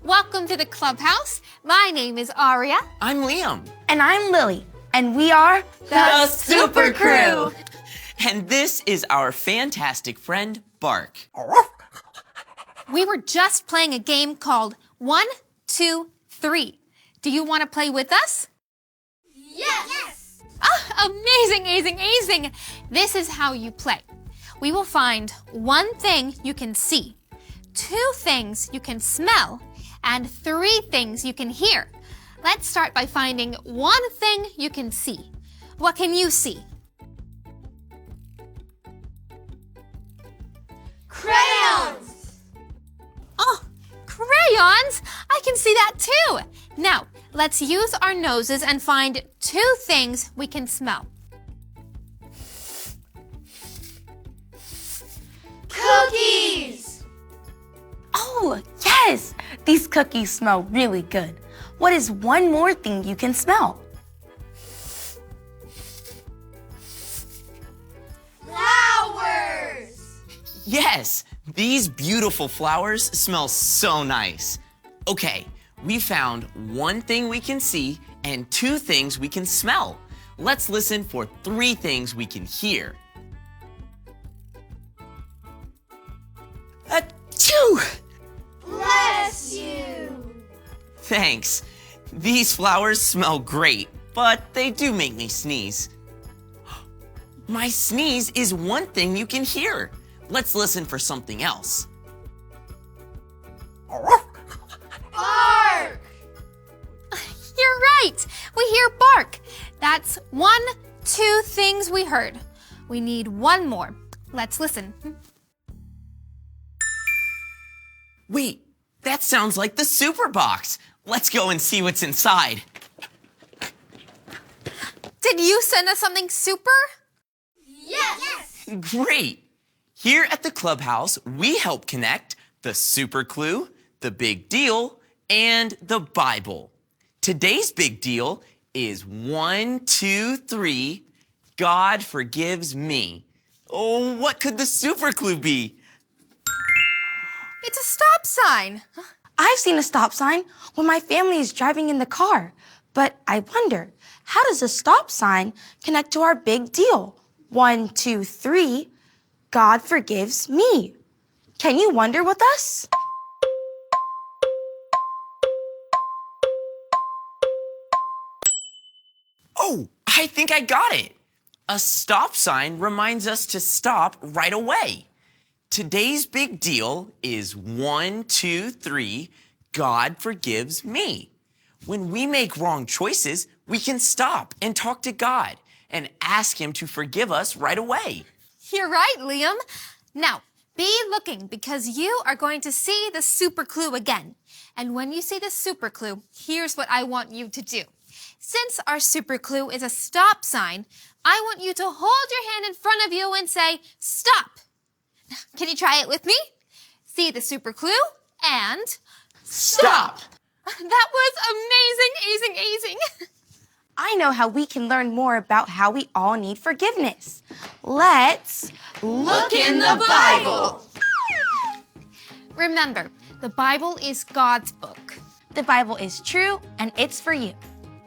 Welcome to the clubhouse. My name is Aria. I'm Liam. And I'm Lily. And we are the Super Crew. And this is our fantastic friend, Bark. We were just playing a game called 1, 2, 3. Do you want to play with us? Yes! Amazing. This is how you play. We will find one thing you can see, 2 things you can smell, and 3 things you can hear. Let's start by finding one thing you can see. What can you see? Crayons! Oh, crayons! I can see that too. Now, let's use our noses and find 2 things we can smell. Cookies! Oh, yes! These cookies smell really good. What is one more thing you can smell? Flowers! Yes, these beautiful flowers smell so nice. Okay, we found one thing we can see and 2 things we can smell. Let's listen for 3 things we can hear. Achoo! Bless you! Thanks. These flowers smell great, but they do make me sneeze. My sneeze is one thing you can hear. Let's listen for something else. Bark! You're right. We hear bark. That's 1, 2 things we heard. We need one more. Let's listen. Wait, that sounds like the super box. Let's go and see what's inside. Did you send us something super? Yes! Great. Here at the clubhouse, we help connect the super clue, the big deal, and the Bible. Today's big deal is 1, 2, 3, God forgives me. Oh, what could the super clue be? It's a stop sign. I've seen a stop sign when my family is driving in the car. But I wonder, how does a stop sign connect to our big deal? 1, 2, 3, God forgives me. Can you wonder with us? Oh, I think I got it. A stop sign reminds us to stop right away. Today's big deal is 1, 2, 3, God forgives me. When we make wrong choices, we can stop and talk to God and ask Him to forgive us right away. You're right, Liam. Now, be looking because you are going to see the super clue again. And when you see the super clue, here's what I want you to do. Since our super clue is a stop sign, I want you to hold your hand in front of you and say, stop. Can you try it with me? See the super clue and Stop! That was amazing. I know how we can learn more about how we all need forgiveness. Let's Look in the Bible! Remember, the Bible is God's book. The Bible is true and it's for you.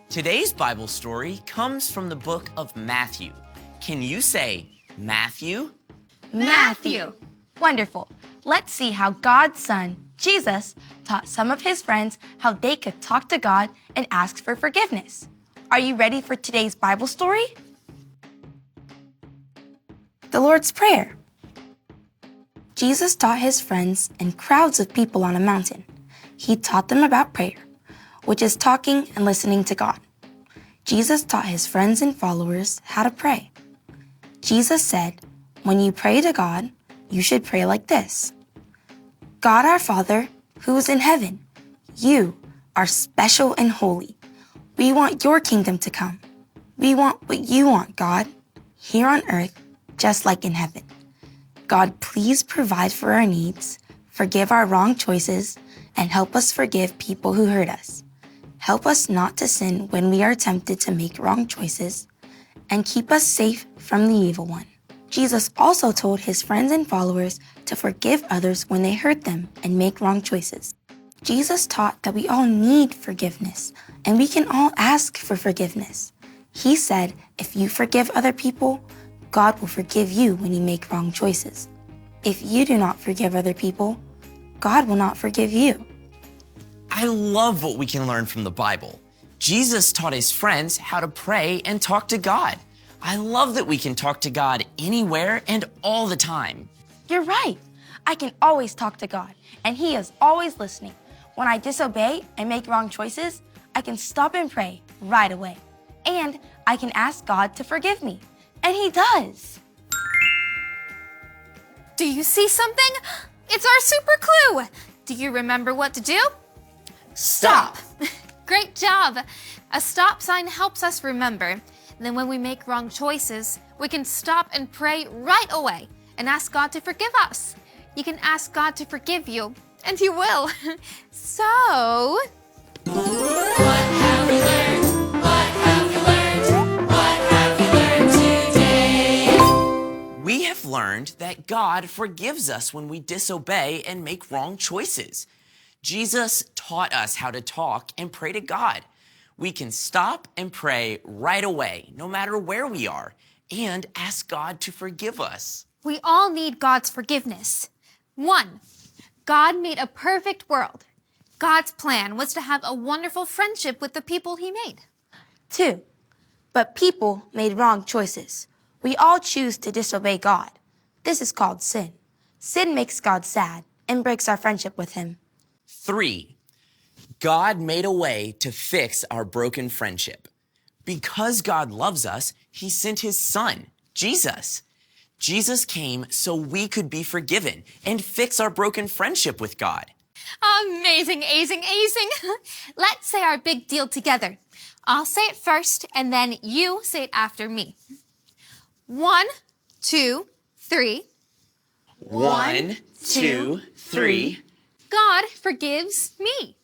Today's Bible story comes from the book of Matthew. Can you say Matthew? Matthew. Wonderful. Let's see how God's Son, Jesus, taught some of his friends how they could talk to God and ask for forgiveness. Are you ready for today's Bible story? The Lord's Prayer. Jesus taught his friends and crowds of people on a mountain. He taught them about prayer, which is talking and listening to God. Jesus taught his friends and followers how to pray. Jesus said, when you pray to God, you should pray like this. God our Father, who is in heaven, you are special and holy. We want your kingdom to come. We want what you want, God, here on earth, just like in heaven. God, please provide for our needs, forgive our wrong choices, and help us forgive people who hurt us. Help us not to sin when we are tempted to make wrong choices, and keep us safe from the evil one. Jesus also told his friends and followers to forgive others when they hurt them and make wrong choices. Jesus taught that we all need forgiveness, and we can all ask for forgiveness. He said, if you forgive other people, God will forgive you when you make wrong choices. If you do not forgive other people, God will not forgive you. I love what we can learn from the Bible. Jesus taught his friends how to pray and talk to God. I love that we can talk to God anywhere and all the time. You're right. I can always talk to God, and He is always listening. When I disobey and make wrong choices, I can stop and pray right away. And I can ask God to forgive me. And He does. Do you see something? It's our super clue. Do you remember what to do? Stop. Great job. A stop sign helps us remember. And then when we make wrong choices, we can stop and pray right away and ask God to forgive us. You can ask God to forgive you, and He will. So... What have we learned? What have we learned? What have we learned today? We have learned that God forgives us when we disobey and make wrong choices. Jesus taught us how to talk and pray to God. We can stop and pray right away, no matter where we are, and ask God to forgive us. We all need God's forgiveness. 1, God made a perfect world. God's plan was to have a wonderful friendship with the people He made. 2, but people made wrong choices. We all choose to disobey God. This is called sin. Sin makes God sad and breaks our friendship with Him. 3, God made a way to fix our broken friendship. Because God loves us, He sent His Son, Jesus. Jesus came so we could be forgiven and fix our broken friendship with God. Amazing, amazing, amazing. Let's say our big deal together. I'll say it first, and then you say it after me. 1, 2, 3. 1, 2, 3. God forgives me.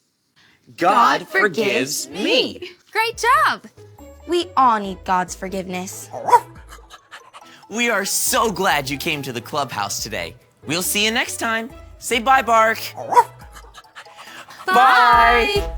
God forgives me. Great job. We all need God's forgiveness. We are so glad you came to the clubhouse today. We'll see you next time. Say bye, Bark. Bye.